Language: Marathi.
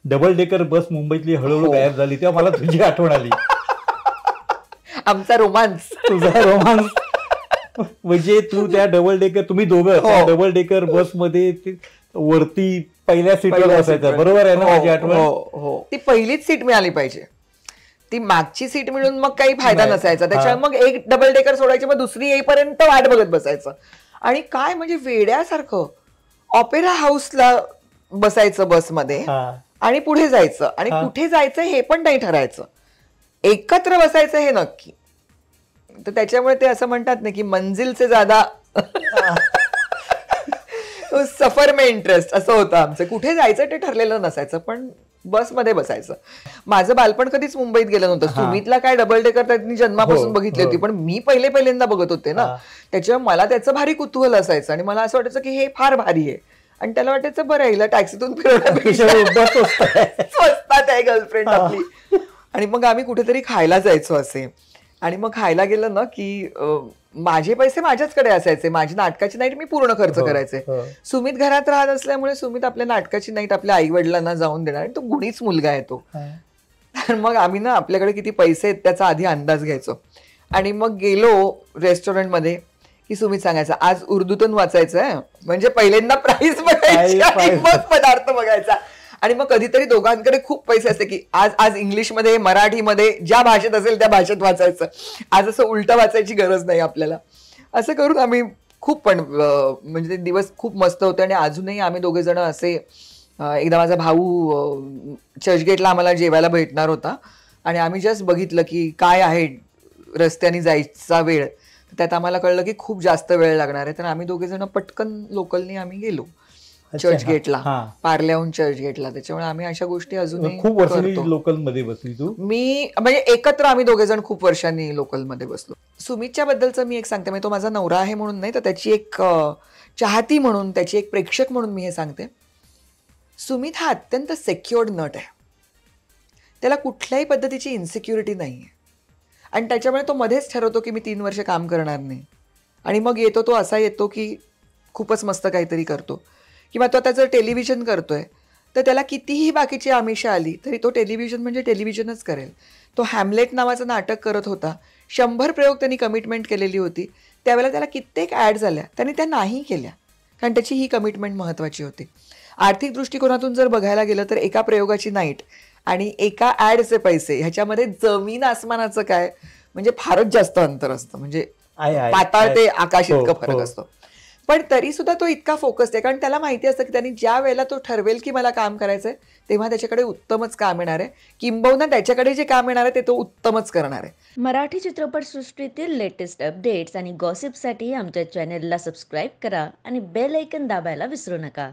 डबल डेकर बस मुंबईतली हळूहळू गायब झाली तेव्हा मला तुझी आठवण आली. आमचा रोमांस. तुझा रोमांस. म्हणजे तू त्या डबल डेकर, तुम्ही दोघं डबल डेकर बसमध्ये वरती पहिल्या सीटवर बसायचं, बरोबर आहे ना? माझी आठवण. हो, ती पहिलीच सीट मिळाली पाहिजे. ती मागची सीट मिळून मग काही फायदा नसायचा. त्याच्यामुळे मग एक डबल डेकर सोडायची, मग दुसरी येईपर्यंत वाट बघत बसायचं. आणि काय म्हणजे वेड्यासारखं ऑपेरा हाऊसला बसायचं बसमध्ये आणि पुढे जायचं, आणि कुठे जायचं हे पण नाही ठरायचं, एकत्र बसायचं हे नक्की. तर त्याच्यामुळे ते असं म्हणतात ना की मंजिल से ज्यादा सफर में इंटरेस्ट असं होतं आमचं. कुठे जायचं ते ठरलेलं नसायचं, पण बसमध्ये बसायचं. माझं बालपण कधीच मुंबईत गेलं नव्हतं. सुमितला काय डबल डेकर त्यांनी जन्मापासून बघितली होती, पण मी पहिल्यांदा बघत होते ना, त्याच्यामुळे मला त्याचं भारी कुतूहल असायचं. आणि मला असं वाटायचं की हे फार भारी आहे, आणि त्याला वाटायचं बरं हिला टॅक्सीतून फिरवण्यापेक्षा स्वस्तात आहे गर्लफ्रेंड आपली. आणि मग आम्ही कुठेतरी खायला जायचो असे. आणि मग खायला गेलं ना की माझे पैसे माझ्याचकडे असायचे, माझी नाटकाची नाईट मी पूर्ण खर्च करायचे. सुमित घरात राहत असल्यामुळे सुमित आपल्या नाटकाची नाईट आपल्या आई वडिलांना जाऊन देणार, आणि तो गुणीच मुलगा आहे तो. तर मग आम्ही ना आपल्याकडे किती पैसे आहेत त्याचा आधी अंदाज घ्यायचो. आणि मग गेलो रेस्टॉरंटमध्ये की सुमित सांगायचा आज उर्दूतून वाचायचं आहे, म्हणजे पहिल्यांदा प्राईस बघायची आणि मग पदार्थ बघायचा. आणि मग कधीतरी दोघांकडे खूप पैसे असते की आज इंग्लिशमध्ये, मराठीमध्ये, ज्या भाषेत असेल त्या भाषेत वाचायचं, आज असं उलटं वाचायची गरज नाही आपल्याला. असं करून आम्ही खूप, पण म्हणजे ते दिवस खूप मस्त होते. आणि अजूनही आम्ही दोघे जण असे, एकदा माझा भाऊ चर्चगेटला आम्हाला जेवायला भेटणार होता, आणि आम्ही जस्ट बघितलं की काय आहे रस्त्याने जायचा वेळ, त्यात आम्हाला कळलं की खूप जास्त वेळ लागणार आहे. तर आम्ही दोघे जण पटकन लोकलनी आम्ही गेलो चर्चगेटला, पार्ल्याहून चर्चगेटला. त्याच्यामुळे आम्ही अशा गोष्टी अजूनही खूप वर्षांनी लोकलमध्ये बसली तू. मी म्हणजे एकत्र आम्ही दोघे जण खूप वर्षांनी लोकलमध्ये बसलो. सुमितच्या बद्दलचं मी एक सांगते, म्हणजे तो माझा नवरा आहे म्हणून नाही, तर त्याची एक चाहती म्हणून, त्याची एक प्रेक्षक म्हणून मी हे सांगते. सुमित हा अत्यंत सेक्युअर्ड नट आहे. त्याला कुठल्याही पद्धतीची इन्सिक्युरिटी नाही आहे, आणि त्याच्यामुळे तो मध्येच ठरवतो की मी 3 वर्ष काम करणार नाही, आणि मग येतो तो असा येतो की खूपच मस्त काहीतरी करतो. किंवा तो आता जर टेलिव्हिजन करतोय तर त्याला कितीही बाकीची आमिषं आली तरी तो टेलिव्हिजन म्हणजे टेलिव्हिजनच करेल. तो हॅमलेट नावाचं नाटक करत होता, 100 प्रयोग त्यांनी कमिटमेंट केलेली होती. त्यावेळेला त्याला कित्येक ॲड्स आल्या, त्यांनी त्या नाही केल्या, कारण त्याची ही कमिटमेंट महत्त्वाची होती. आर्थिक दृष्टिकोनातून जर बघायला गेलं तर एका प्रयोगाची नाईट आणि एका ॲडचे पैसे ह्याच्यामध्ये जमीन आसमानाचं काय, म्हणजे फारच जास्त अंतर असतं, म्हणजे पाताळ ते आकाश इतकं फरक असतो. पण तरी सुद्धा तो इतका फोकस्ड आहे, कारण त्याला माहिती असतं की त्यांनी ज्या वेळेला तो ठरवेल की मला काम करायचंय तेव्हा त्याच्याकडे उत्तमच काम येणार आहे, किंबहुना त्याच्याकडे जे काम येणार आहे ते तो उत्तमच करणार आहे. मराठी चित्रपटसृष्टीतील लेटेस्ट अपडेट्स आणि गॉसिपसाठी आमच्या चॅनेलला सबस्क्राईब करा आणि बेल आयकॉन दाबायला विसरू नका.